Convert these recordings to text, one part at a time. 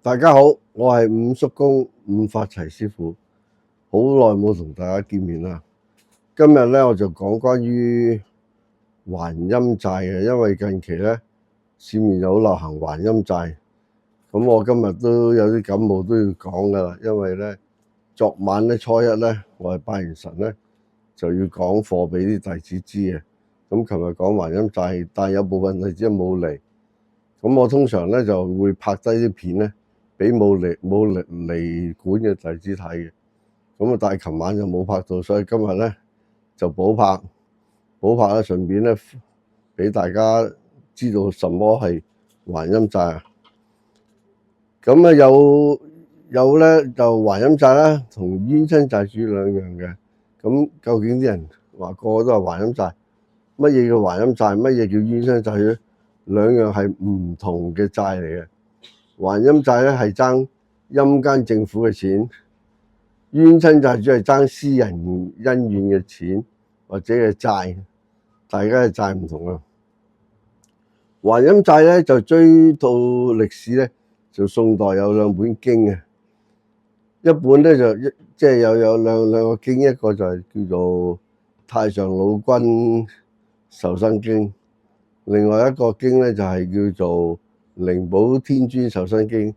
大家好，我係五叔公伍發齊師傅，好耐冇同大家見面啦。今日咧我就講關於還陰債嘅，因為近期咧市面有好流行還陰債，咁我今日都有啲感冒都要講噶啦，因為咧昨晚咧初一咧我係拜完神咧就要講課俾啲弟子知嘅，咁琴日講還陰債，但係有部分弟子冇嚟，咁我通常咧就會拍低啲片咧，俾冇嚟館嘅弟子睇嘅，咁啊但係琴晚就冇拍到，所以今日咧就補拍啦，順便咧俾大家知道什麼係還陰債啊。咁啊有咧就還陰債啦，同冤親債主兩樣嘅。咁究竟啲人話個個都係還陰債，乜嘢叫還陰債？乜嘢叫冤親債主咧？兩樣係唔同嘅債嚟嘅。還陰債咧係爭陰間政府嘅錢，冤親債主係爭私人恩怨嘅錢或者嘅債，大家嘅債唔同啊。還陰債咧就追到歷史咧，就宋代有兩本經嘅，一本咧就即係有兩個經，一個就係叫做《太上老君受生經》，另外一個經咧就係叫做靈寶天尊受生經。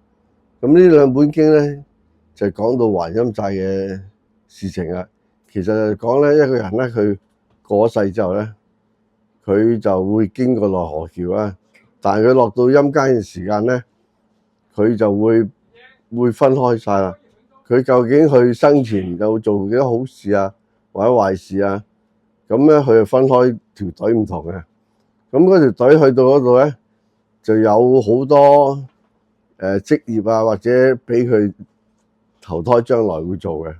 咁呢兩本經咧就講到還陰債嘅事情啊。其實就講咧一個人咧佢過世之後咧，佢就會經過奈何橋啊，但係佢落到陰間嘅時間咧，佢就會分開晒啦。佢究竟佢生前有做幾多好事啊，或者壞事啊？咁咧佢就分開條隊唔同嘅。咁嗰條隊去到嗰度咧，就有好多職業啊，或者俾佢投胎將來會做嘅。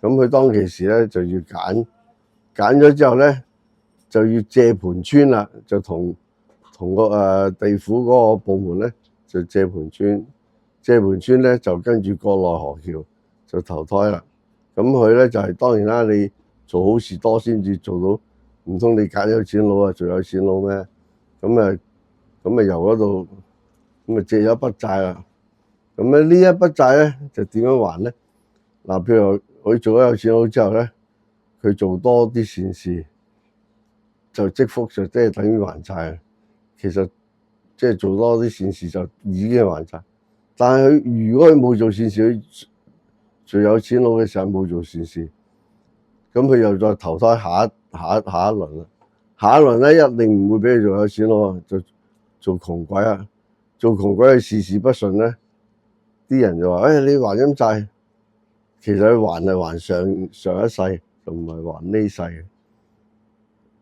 咁佢當其時咧就要揀咗之後咧，就要借盤村啦，就同個地府嗰個部門咧就借盤村咧就跟住過奈何橋就投胎啦。咁佢咧就係當然啦，你做好事多先至做到，唔通你揀有錢佬啊做有錢佬咩？咁啊由嗰度咁啊借咗一筆債啦。咁咧呢一筆債咧就點樣還咧？嗱，譬如佢做咗有錢佬之後咧，佢做多啲善事，就積福，就即係等於還債。其實即係做多啲善事就已經係還債。但係佢如果佢冇做善事，佢做有錢佬嘅時候冇做善事，咁佢又再投胎下一輪啦。下一輪咧一定唔會俾佢做有錢佬，就做窮鬼啊！做窮鬼佢事事不順咧，啲人就話：你還陰債，其實佢還係還上一世，就唔係還呢世嘅。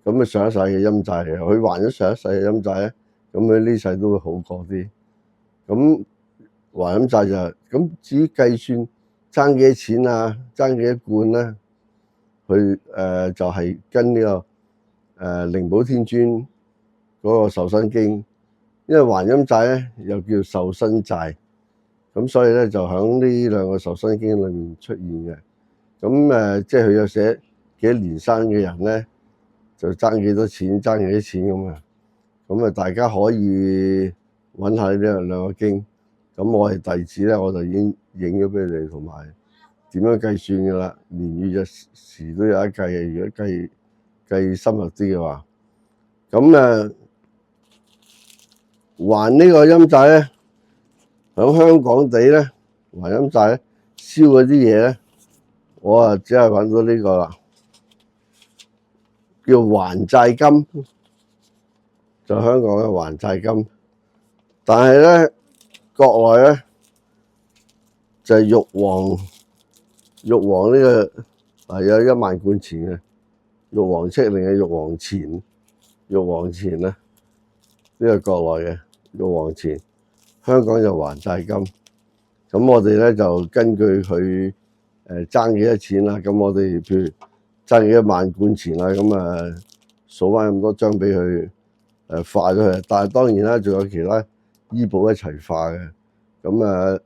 咁啊上一世嘅陰債嚟，佢還咗上一世嘅陰債咧，咁佢呢世都會好過啲。咁還陰債就係咁，至於計算爭幾多錢啊，爭幾多貫咧，佢就係跟呢個靈寶天尊嗰個受生經，因為還陰債咧又叫受生債，咁所以咧就喺呢兩個受生經裏面出現嘅。咁即係佢有寫幾多年生嘅人咧，就爭幾多錢，爭幾多錢咁啊。咁啊大家可以揾下呢兩個經。咁我係弟子咧，我就已經影咗俾你哋，同埋點樣計算㗎啦，年月日時都有得計嘅。如果計深入啲嘅話，咁還呢個陰債咧，喺香港地咧還陰債咧，燒嗰啲嘢咧，我只係揾到呢個啦，叫還債金，就香港嘅還債金。但係咧國內咧就係玉皇呢個係有1萬貫錢嘅玉皇敕令嘅玉皇錢咧，呢個國內嘅玉皇錢，香港就還債金。咁我哋咧就根據佢爭幾多錢啦，咁我哋譬如爭幾多萬貫錢啦，咁數翻咁多張俾佢化咗佢。但係當然啦，仲有其他醫保一齊化嘅。咁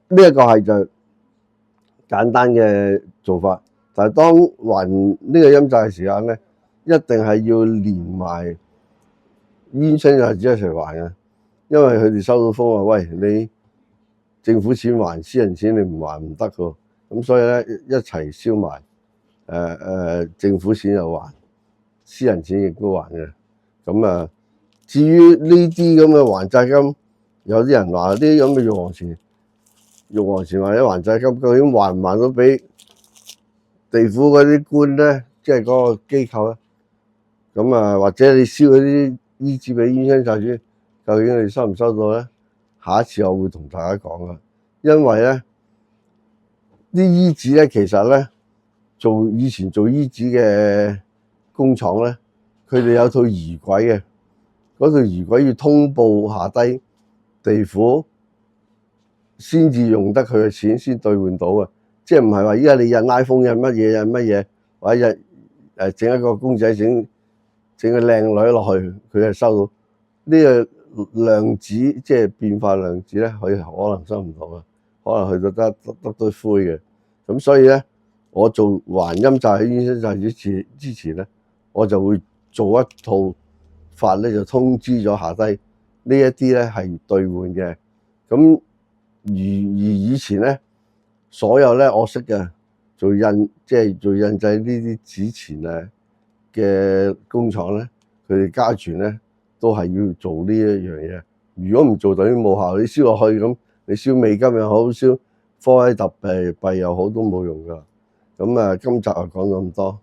呢一個係就簡單嘅做法，但係當還呢個陰債嘅時間咧，一定係要連埋冤親債主一齊還嘅，因為佢哋收到風話，喂，你政府錢還私人錢，你唔還唔得㗎。咁所以咧一齊燒埋，政府錢又還，私人錢亦都還嘅。咁啊，至於呢啲咁嘅還債金，有啲人話啲咁嘅玉皇前或者還債金，究竟還唔還到俾地府嗰啲官咧？即係嗰個機構咧？咁啊，或者你燒嗰啲衣紙俾冤親債主，究竟你收唔收到咧？下一次我會同大家講噶，因為咧啲衣紙咧，其實咧以前做衣紙嘅工廠咧，佢哋有套儀軌嘅，嗰套儀軌要通報下低地府先至用得佢嘅錢，先兌換到嘅，即係唔係話依家你印 iPhone 印乜嘢，或者整一個公仔整個靚女落去，佢係收到呢個量子，即係變化量子咧，佢可能收唔到啊，可能去到得堆灰嘅。咁所以咧，我做還陰債冤親債主之前咧，我就會做一套法咧，就通知咗下低呢一啲咧係兌換嘅。咁而以前咧，所有咧我識嘅做印製呢啲紙錢嘅工廠咧，佢哋家傳咧都係要做呢一樣嘢。如果唔做，等於冇效。你燒落去咁，你燒美金又好，燒科威特幣又好，都冇用噶。咁今集就講咗咁多。